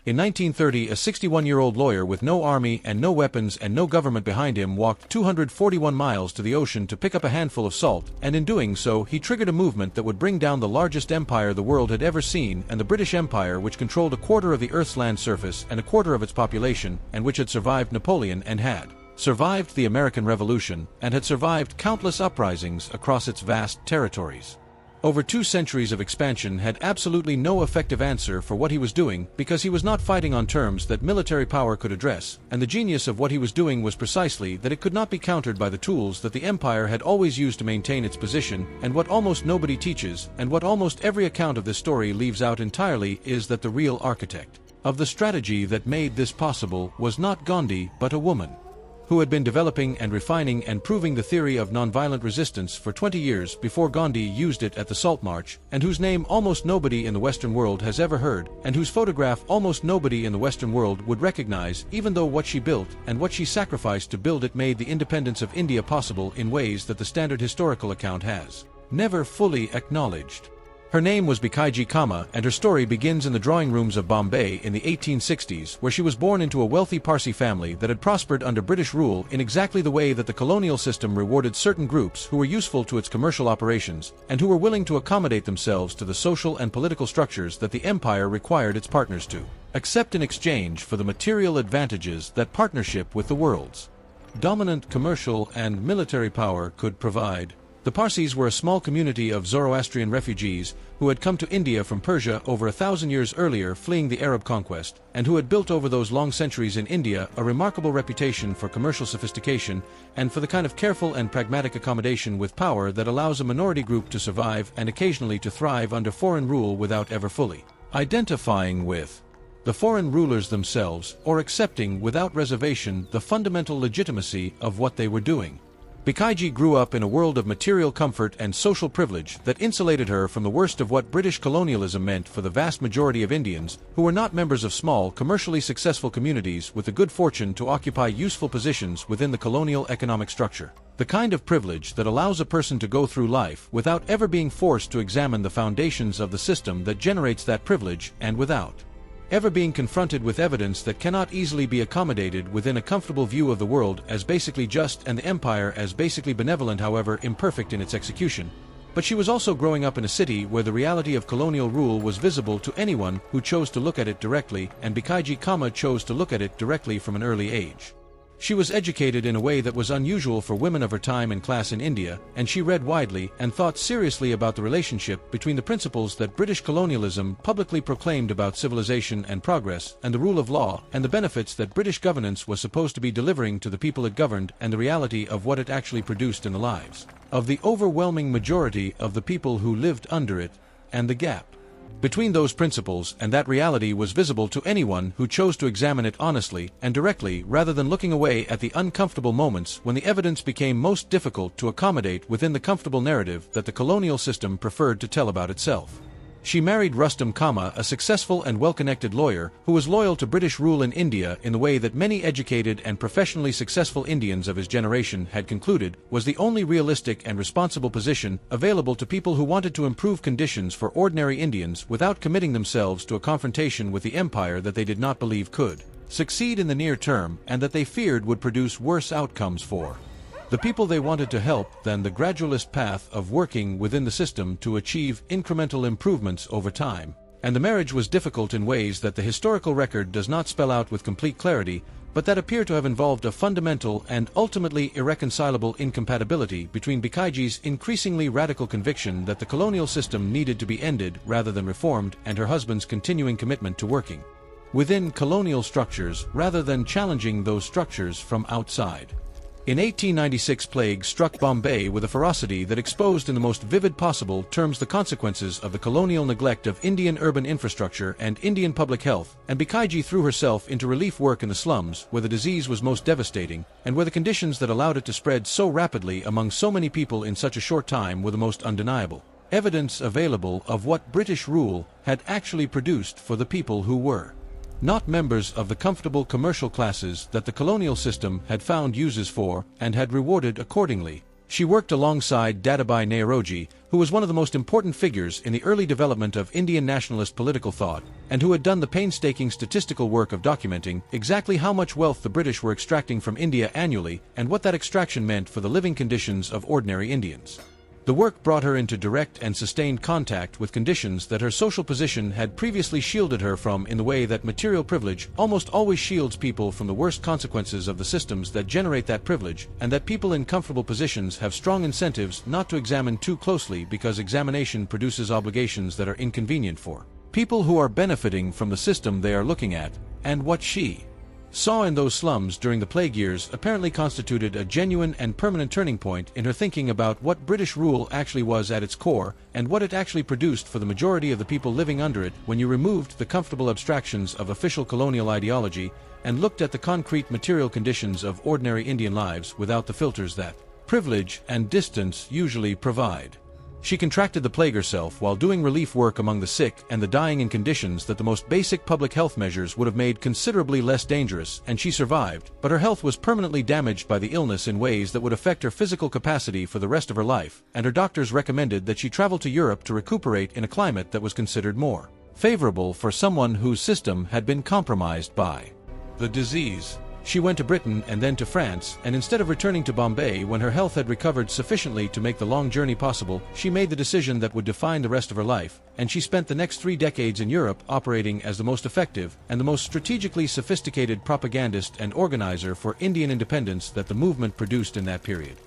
In 1930, a 61-year-old lawyer with no army and no weapons and no government behind him walked 241 miles to the ocean to pick up a handful of salt, and in doing so, he triggered a movement that would bring down the largest empire the world had ever seen, and the British Empire, which controlled a quarter of the Earth's land surface and a quarter of its population, and which had survived Napoleon and had survived the American Revolution, and had survived countless uprisings across its vast territories. Over 2 centuries of expansion had absolutely no effective answer for what he was doing, because he was not fighting on terms that military power could address, and the genius of what he was doing was precisely that it could not be countered by the tools that the empire had always used to maintain its position, and what almost nobody teaches, and what almost every account of this story leaves out entirely, is that the real architect of the strategy that made this possible was not Gandhi but a woman, who had been developing and refining and proving the theory of nonviolent resistance for 20 years before Gandhi used it at the Salt March, and whose name almost nobody in the Western world has ever heard, and whose photograph almost nobody in the Western world would recognize, even though what she built and what she sacrificed to build it made the independence of India possible in ways that the standard historical account has never fully acknowledged. Her name was Bhikaiji Cama, and her story begins in the drawing rooms of Bombay in the 1860s, where she was born into a wealthy Parsi family that had prospered under British rule in exactly the way that the colonial system rewarded certain groups who were useful to its commercial operations, and who were willing to accommodate themselves to the social and political structures that the empire required its partners to accept in exchange for the material advantages that partnership with the world's dominant commercial and military power could provide. The Parsis were a small community of Zoroastrian refugees who had come to India from Persia over 1,000 years earlier, fleeing the Arab conquest, and who had built over those long centuries in India a remarkable reputation for commercial sophistication and for the kind of careful and pragmatic accommodation with power that allows a minority group to survive and occasionally to thrive under foreign rule without ever fully identifying with the foreign rulers themselves or accepting without reservation the fundamental legitimacy of what they were doing. Bhikaiji grew up in a world of material comfort and social privilege that insulated her from the worst of what British colonialism meant for the vast majority of Indians, who were not members of small, commercially successful communities with the good fortune to occupy useful positions within the colonial economic structure. The kind of privilege that allows a person to go through life without ever being forced to examine the foundations of the system that generates that privilege, and without ever being confronted with evidence that cannot easily be accommodated within a comfortable view of the world as basically just and the empire as basically benevolent, however imperfect in its execution. But she was also growing up in a city where the reality of colonial rule was visible to anyone who chose to look at it directly, and Bhikaiji Cama chose to look at it directly from an early age. She was educated in a way that was unusual for women of her time and class in India, and she read widely and thought seriously about the relationship between the principles that British colonialism publicly proclaimed about civilization and progress, and the rule of law, and the benefits that British governance was supposed to be delivering to the people it governed, and the reality of what it actually produced in the lives of the overwhelming majority of the people who lived under it, and the gap between those principles and that reality was visible to anyone who chose to examine it honestly and directly, rather than looking away at the uncomfortable moments when the evidence became most difficult to accommodate within the comfortable narrative that the colonial system preferred to tell about itself. She married Rustam Cama, a successful and well-connected lawyer who was loyal to British rule in India in the way that many educated and professionally successful Indians of his generation had concluded was the only realistic and responsible position available to people who wanted to improve conditions for ordinary Indians without committing themselves to a confrontation with the empire that they did not believe could succeed in the near term, and that they feared would produce worse outcomes for the people they wanted to help than the gradualist path of working within the system to achieve incremental improvements over time. And the marriage was difficult in ways that the historical record does not spell out with complete clarity, but that appear to have involved a fundamental and ultimately irreconcilable incompatibility between Bhikaiji's increasingly radical conviction that the colonial system needed to be ended rather than reformed, and her husband's continuing commitment to working within colonial structures rather than challenging those structures from outside. In 1896, plague struck Bombay with a ferocity that exposed in the most vivid possible terms the consequences of the colonial neglect of Indian urban infrastructure and Indian public health, and Bhikaiji threw herself into relief work in the slums where the disease was most devastating, and where the conditions that allowed it to spread so rapidly among so many people in such a short time were the most undeniable evidence available of what British rule had actually produced for the people who were not members of the comfortable commercial classes that the colonial system had found uses for and had rewarded accordingly. She worked alongside Dadabhai Naoroji, who was one of the most important figures in the early development of Indian nationalist political thought, and who had done the painstaking statistical work of documenting exactly how much wealth the British were extracting from India annually and what that extraction meant for the living conditions of ordinary Indians. The work brought her into direct and sustained contact with conditions that her social position had previously shielded her from, in the way that material privilege almost always shields people from the worst consequences of the systems that generate that privilege, and that people in comfortable positions have strong incentives not to examine too closely because examination produces obligations that are inconvenient for people who are benefiting from the system they are looking at. And what she saw in those slums during the plague years apparently constituted a genuine and permanent turning point in her thinking about what British rule actually was at its core, and what it actually produced for the majority of the people living under it when you removed the comfortable abstractions of official colonial ideology and looked at the concrete material conditions of ordinary Indian lives without the filters that privilege and distance usually provide. She contracted the plague herself while doing relief work among the sick and the dying in conditions that the most basic public health measures would have made considerably less dangerous, and she survived, but her health was permanently damaged by the illness in ways that would affect her physical capacity for the rest of her life, and her doctors recommended that she travel to Europe to recuperate in a climate that was considered more favorable for someone whose system had been compromised by the disease. She went to Britain and then to France, and instead of returning to Bombay when her health had recovered sufficiently to make the long journey possible, she made the decision that would define the rest of her life, and she spent the next 3 decades in Europe operating as the most effective and the most strategically sophisticated propagandist and organizer for Indian independence that the movement produced in that period.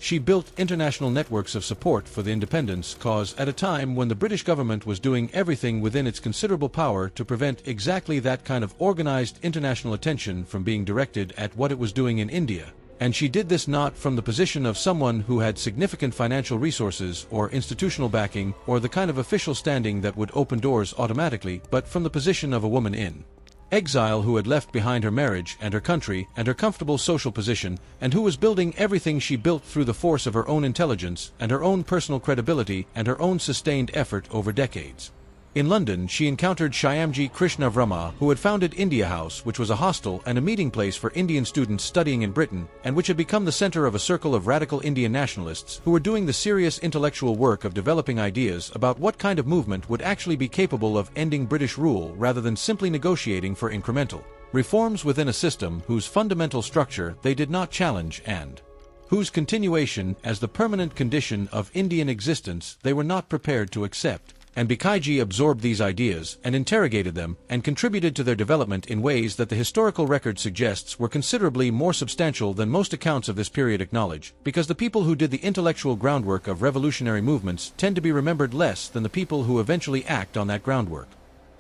She built international networks of support for the independence cause at a time when the British government was doing everything within its considerable power to prevent exactly that kind of organized international attention from being directed at what it was doing in India. And she did this not from the position of someone who had significant financial resources or institutional backing or the kind of official standing that would open doors automatically, but from the position of a woman in exile who had left behind her marriage and her country and her comfortable social position, and who was building everything she built through the force of her own intelligence and her own personal credibility and her own sustained effort over decades. In London, she encountered Shyamji Krishna Varma, who had founded India House, which was a hostel and a meeting place for Indian students studying in Britain, and which had become the center of a circle of radical Indian nationalists who were doing the serious intellectual work of developing ideas about what kind of movement would actually be capable of ending British rule rather than simply negotiating for incremental reforms within a system whose fundamental structure they did not challenge and whose continuation as the permanent condition of Indian existence they were not prepared to accept. And Bikaiji absorbed these ideas and interrogated them and contributed to their development in ways that the historical record suggests were considerably more substantial than most accounts of this period acknowledge, because the people who did the intellectual groundwork of revolutionary movements tend to be remembered less than the people who eventually act on that groundwork.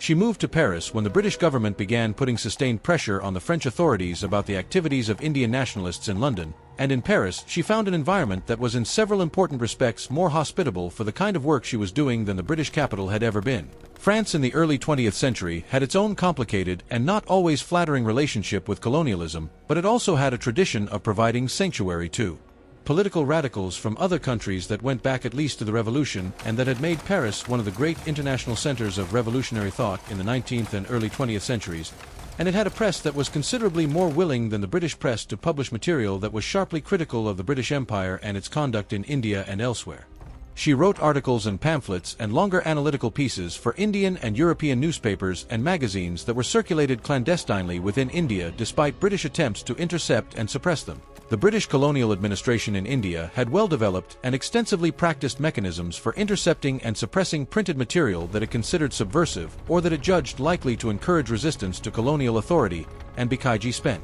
She moved to Paris when the British government began putting sustained pressure on the French authorities about the activities of Indian nationalists in London, and in Paris she found an environment that was in several important respects more hospitable for the kind of work she was doing than the British capital had ever been. France in the early 20th century had its own complicated and not always flattering relationship with colonialism, but it also had a tradition of providing sanctuary to political radicals from other countries that went back at least to the Revolution and that had made Paris one of the great international centers of revolutionary thought in the 19th and early 20th centuries, and it had a press that was considerably more willing than the British press to publish material that was sharply critical of the British Empire and its conduct in India and elsewhere. She wrote articles and pamphlets and longer analytical pieces for Indian and European newspapers and magazines that were circulated clandestinely within India despite British attempts to intercept and suppress them. The British colonial administration in India had well-developed and extensively practiced mechanisms for intercepting and suppressing printed material that it considered subversive or that it judged likely to encourage resistance to colonial authority, and Bikaiji spent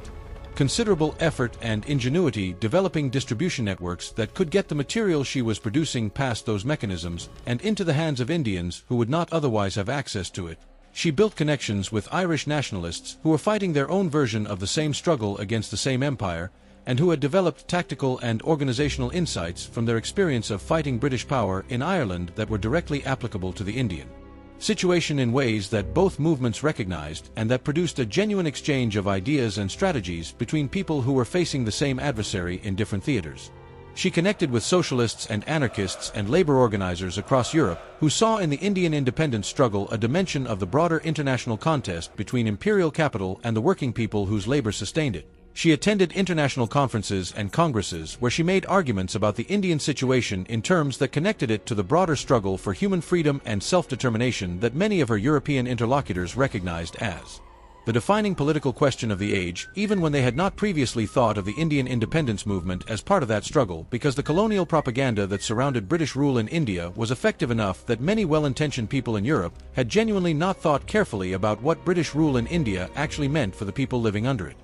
considerable effort and ingenuity developing distribution networks that could get the material she was producing past those mechanisms and into the hands of Indians who would not otherwise have access to it. She built connections with Irish nationalists who were fighting their own version of the same struggle against the same empire, and who had developed tactical and organizational insights from their experience of fighting British power in Ireland that were directly applicable to the Indian situation in ways that both movements recognized, and that produced a genuine exchange of ideas and strategies between people who were facing the same adversary in different theaters. She connected with socialists and anarchists and labor organizers across Europe who saw in the Indian independence struggle a dimension of the broader international contest between imperial capital and the working people whose labor sustained it. She attended international conferences and congresses where she made arguments about the Indian situation in terms that connected it to the broader struggle for human freedom and self-determination that many of her European interlocutors recognized as the defining political question of the age, even when they had not previously thought of the Indian independence movement as part of that struggle, because the colonial propaganda that surrounded British rule in India was effective enough that many well-intentioned people in Europe had genuinely not thought carefully about what British rule in India actually meant for the people living under it.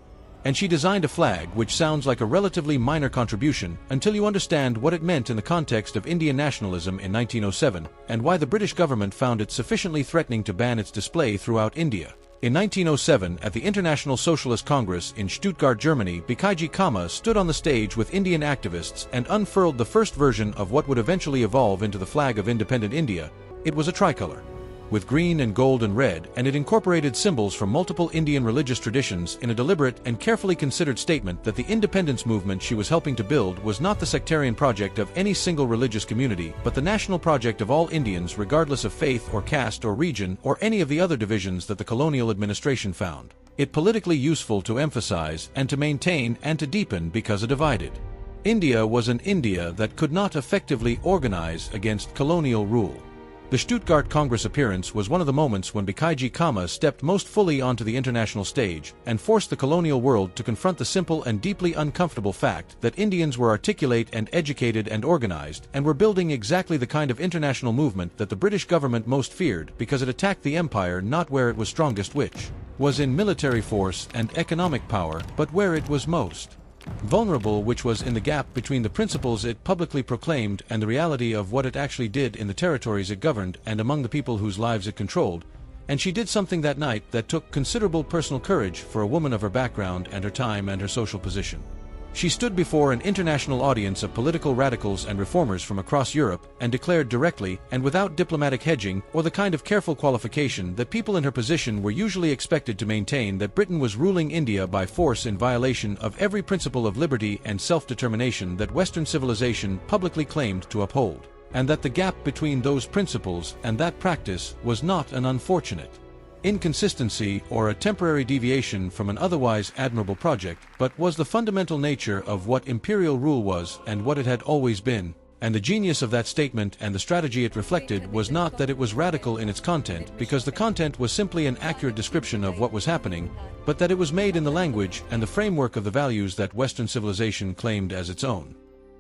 And she designed a flag which sounds like a relatively minor contribution until you understand what it meant in the context of Indian nationalism in 1907, and why the British government found it sufficiently threatening to ban its display throughout India. In 1907, at the International Socialist Congress in Stuttgart, Germany, Bikaiji Kama stood on the stage with Indian activists and unfurled the first version of what would eventually evolve into the flag of independent India. It was a tricolor, with green and gold and red, and it incorporated symbols from multiple Indian religious traditions in a deliberate and carefully considered statement that the independence movement she was helping to build was not the sectarian project of any single religious community, but the national project of all Indians regardless of faith or caste or region or any of the other divisions that the colonial administration found it politically useful to emphasize and to maintain and to deepen because it divided. India was an India that could not effectively organize against colonial rule. The Stuttgart Congress appearance was one of the moments when Bikaiji Kama stepped most fully onto the international stage and forced the colonial world to confront the simple and deeply uncomfortable fact that Indians were articulate and educated and organized and were building exactly the kind of international movement that the British government most feared because it attacked the empire not where it was strongest, which was in military force and economic power, but where it was most vulnerable, which was in the gap between the principles it publicly proclaimed and the reality of what it actually did in the territories it governed and among the people whose lives it controlled. And she did something that night that took considerable personal courage for a woman of her background and her time and her social position. She stood before an international audience of political radicals and reformers from across Europe and declared directly and without diplomatic hedging or the kind of careful qualification that people in her position were usually expected to maintain, that Britain was ruling India by force in violation of every principle of liberty and self-determination that Western civilization publicly claimed to uphold, and that the gap between those principles and that practice was not an unfortunate inconsistency or a temporary deviation from an otherwise admirable project, but was the fundamental nature of what imperial rule was and what it had always been. And the genius of that statement and the strategy it reflected was not that it was radical in its content, because the content was simply an accurate description of what was happening, but that it was made in the language and the framework of the values that Western civilization claimed as its own.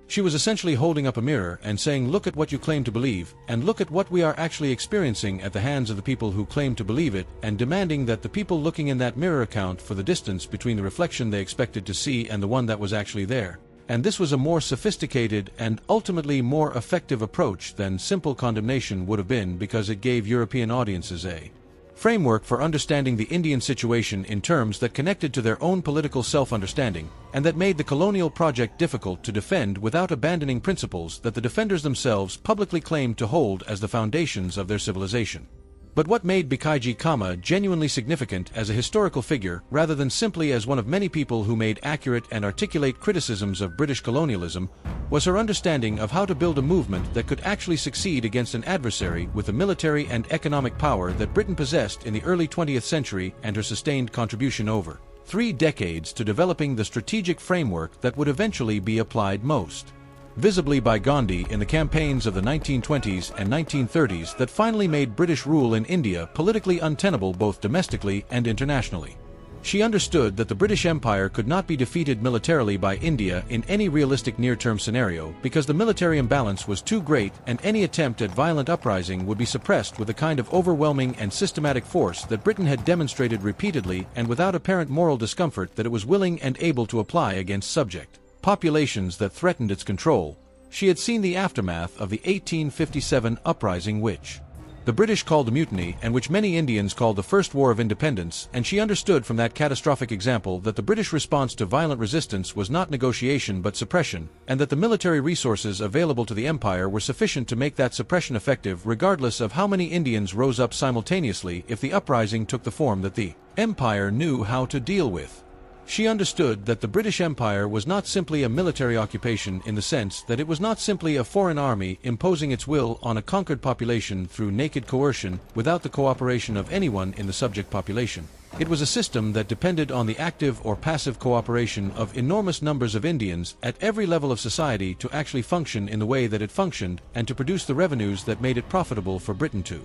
She was essentially holding up a mirror and saying, look at what you claim to believe, and look at what we are actually experiencing at the hands of the people who claim to believe it, and demanding that the people looking in that mirror account for the distance between the reflection they expected to see and the one that was actually there. And this was a more sophisticated and ultimately more effective approach than simple condemnation would have been, because it gave European audiences a framework for understanding the Indian situation in terms that connected to their own political self-understanding, and that made the colonial project difficult to defend without abandoning principles that the defenders themselves publicly claimed to hold as the foundations of their civilization. But what made Bikaiji Kama genuinely significant as a historical figure, rather than simply as one of many people who made accurate and articulate criticisms of British colonialism, was her understanding of how to build a movement that could actually succeed against an adversary with the military and economic power that Britain possessed in the early 20th century, and her sustained contribution over 3 decades to developing the strategic framework that would eventually be applied most visibly by Gandhi in the campaigns of the 1920s and 1930s that finally made British rule in India politically untenable both domestically and internationally. She understood that the British Empire could not be defeated militarily by India in any realistic near-term scenario, because the military imbalance was too great and any attempt at violent uprising would be suppressed with the kind of overwhelming and systematic force that Britain had demonstrated repeatedly and without apparent moral discomfort that it was willing and able to apply against subject populations that threatened its control. She had seen the aftermath of the 1857 uprising, which the British called a mutiny and which many Indians called the First War of Independence, and she understood from that catastrophic example that the British response to violent resistance was not negotiation but suppression, and that the military resources available to the empire were sufficient to make that suppression effective regardless of how many Indians rose up simultaneously if the uprising took the form that the empire knew how to deal with. She understood that the British Empire was not simply a military occupation in the sense that it was not simply a foreign army imposing its will on a conquered population through naked coercion without the cooperation of anyone in the subject population. It was a system that depended on the active or passive cooperation of enormous numbers of Indians at every level of society to actually function in the way that it functioned and to produce the revenues that made it profitable for Britain to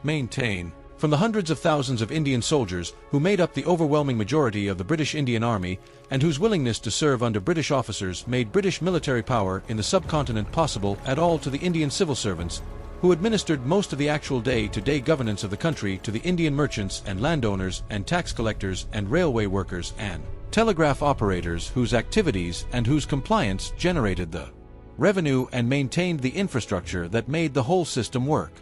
maintain. From the hundreds of thousands of Indian soldiers who made up the overwhelming majority of the British Indian Army and whose willingness to serve under British officers made British military power in the subcontinent possible at all, to the Indian civil servants who administered most of the actual day-to-day governance of the country, to the Indian merchants and landowners and tax collectors and railway workers and telegraph operators whose activities and whose compliance generated the revenue and maintained the infrastructure that made the whole system work.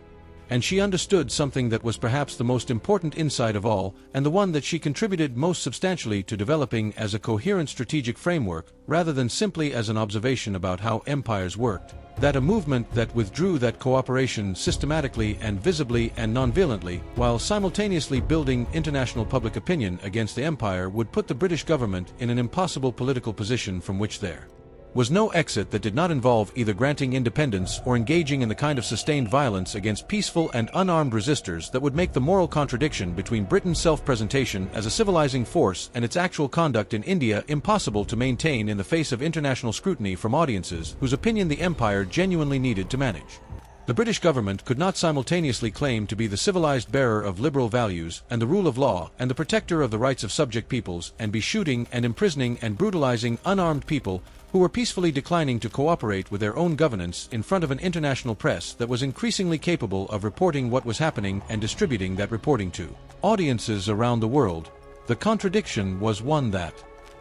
And she understood something that was perhaps the most important insight of all, and the one that she contributed most substantially to developing as a coherent strategic framework, rather than simply as an observation about how empires worked, that a movement that withdrew that cooperation systematically and visibly and nonviolently, while simultaneously building international public opinion against the empire, would put the British government in an impossible political position from which there was no exit that did not involve either granting independence or engaging in the kind of sustained violence against peaceful and unarmed resistors that would make the moral contradiction between Britain's self-presentation as a civilizing force and its actual conduct in India impossible to maintain in the face of international scrutiny from audiences whose opinion the empire genuinely needed to manage. The British government could not simultaneously claim to be the civilized bearer of liberal values and the rule of law and the protector of the rights of subject peoples and be shooting and imprisoning and brutalizing unarmed people who were peacefully declining to cooperate with their own governance in front of an international press that was increasingly capable of reporting what was happening and distributing that reporting to audiences around the world. The contradiction was one that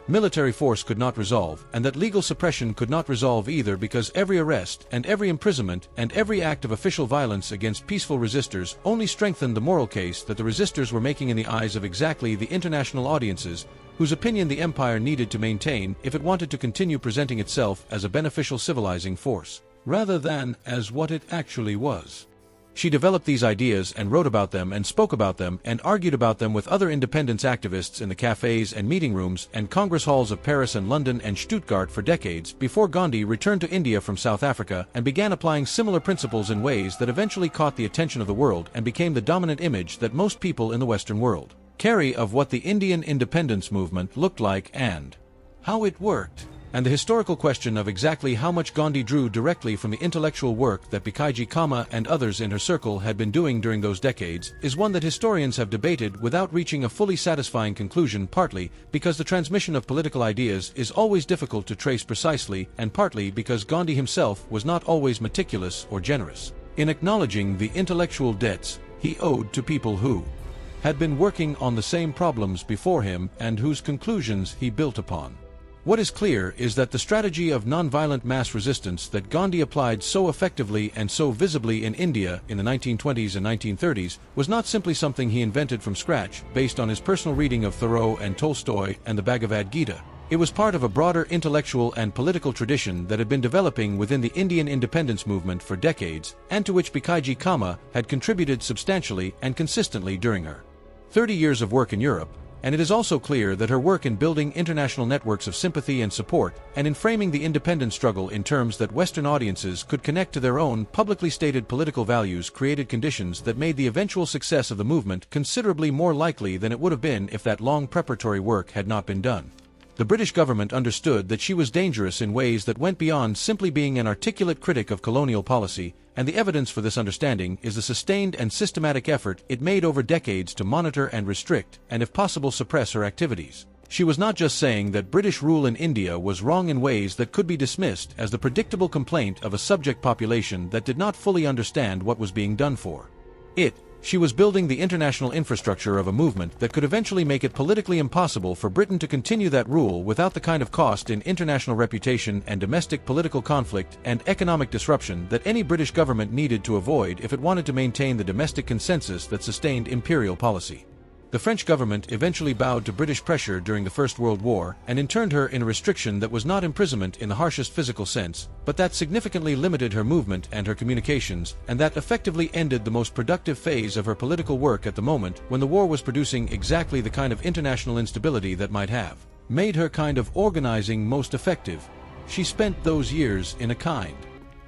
military force could not resolve, and that legal suppression could not resolve either, because every arrest and every imprisonment and every act of official violence against peaceful resistors only strengthened the moral case that the resistors were making in the eyes of exactly the international audiences whose opinion the empire needed to maintain if it wanted to continue presenting itself as a beneficial civilizing force, rather than as what it actually was. She developed these ideas and wrote about them and spoke about them and argued about them with other independence activists in the cafes and meeting rooms and Congress halls of Paris and London and Stuttgart for decades before Gandhi returned to India from South Africa and began applying similar principles in ways that eventually caught the attention of the world and became the dominant image that most people in the Western world carry of what the Indian independence movement looked like and how it worked. And the historical question of exactly how much Gandhi drew directly from the intellectual work that Bhikaiji Cama and others in her circle had been doing during those decades is one that historians have debated without reaching a fully satisfying conclusion, partly because the transmission of political ideas is always difficult to trace precisely, and partly because Gandhi himself was not always meticulous or generous in acknowledging the intellectual debts he owed to people who had been working on the same problems before him and whose conclusions he built upon. What is clear is that the strategy of nonviolent mass resistance that Gandhi applied so effectively and so visibly in India in the 1920s and 1930s was not simply something he invented from scratch based on his personal reading of Thoreau and Tolstoy and the Bhagavad Gita. It was part of a broader intellectual and political tradition that had been developing within the Indian independence movement for decades, and to which Bhikaiji Cama had contributed substantially and consistently during her 30 years of work in Europe. And it is also clear that her work in building international networks of sympathy and support, and in framing the independence struggle in terms that Western audiences could connect to their own publicly stated political values, created conditions that made the eventual success of the movement considerably more likely than it would have been if that long preparatory work had not been done. The British government understood that she was dangerous in ways that went beyond simply being an articulate critic of colonial policy, and the evidence for this understanding is the sustained and systematic effort it made over decades to monitor and restrict, and if possible suppress, her activities. She was not just saying that British rule in India was wrong in ways that could be dismissed as the predictable complaint of a subject population that did not fully understand what was being done for it. She was building the international infrastructure of a movement that could eventually make it politically impossible for Britain to continue that rule without the kind of cost in international reputation and domestic political conflict and economic disruption that any British government needed to avoid if it wanted to maintain the domestic consensus that sustained imperial policy. The French government eventually bowed to British pressure during the First World War and interned her in a restriction that was not imprisonment in the harshest physical sense, but that significantly limited her movement and her communications, and that effectively ended the most productive phase of her political work at the moment when the war was producing exactly the kind of international instability that might have made her kind of organizing most effective. She spent those years in a kind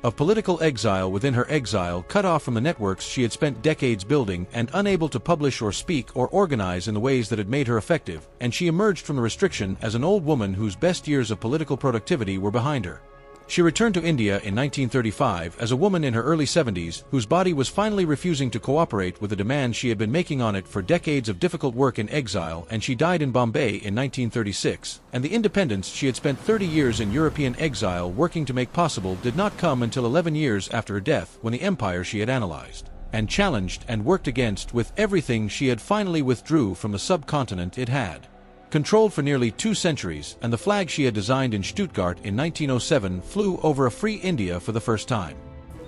of political exile within her exile, cut off from the networks she had spent decades building and unable to publish or speak or organize in the ways that had made her effective, and she emerged from the restriction as an old woman whose best years of political productivity were behind her. She returned to India in 1935 as a woman in her early 70s whose body was finally refusing to cooperate with the demands she had been making on it for decades of difficult work in exile, and she died in Bombay in 1936, and the independence she had spent 30 years in European exile working to make possible did not come until 11 years after her death, when the empire she had analyzed and challenged and worked against with everything she had finally withdrew from the subcontinent it had controlled for nearly 2 centuries, and the flag she had designed in Stuttgart in 1907 flew over a free India for the first time.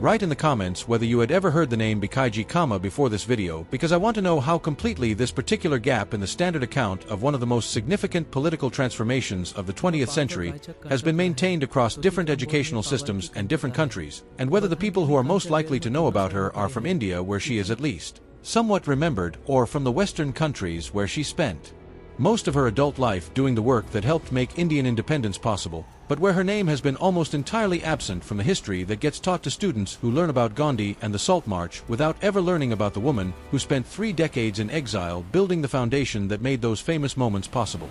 Write in the comments whether you had ever heard the name Bhikaiji Cama before this video, because I want to know how completely this particular gap in the standard account of one of the most significant political transformations of the 20th century has been maintained across different educational systems and different countries, and whether the people who are most likely to know about her are from India, where she is at least somewhat remembered, or from the Western countries where she spent most of her adult life doing the work that helped make Indian independence possible, but where her name has been almost entirely absent from the history that gets taught to students who learn about Gandhi and the Salt March without ever learning about the woman who spent 3 decades in exile building the foundation that made those famous moments possible.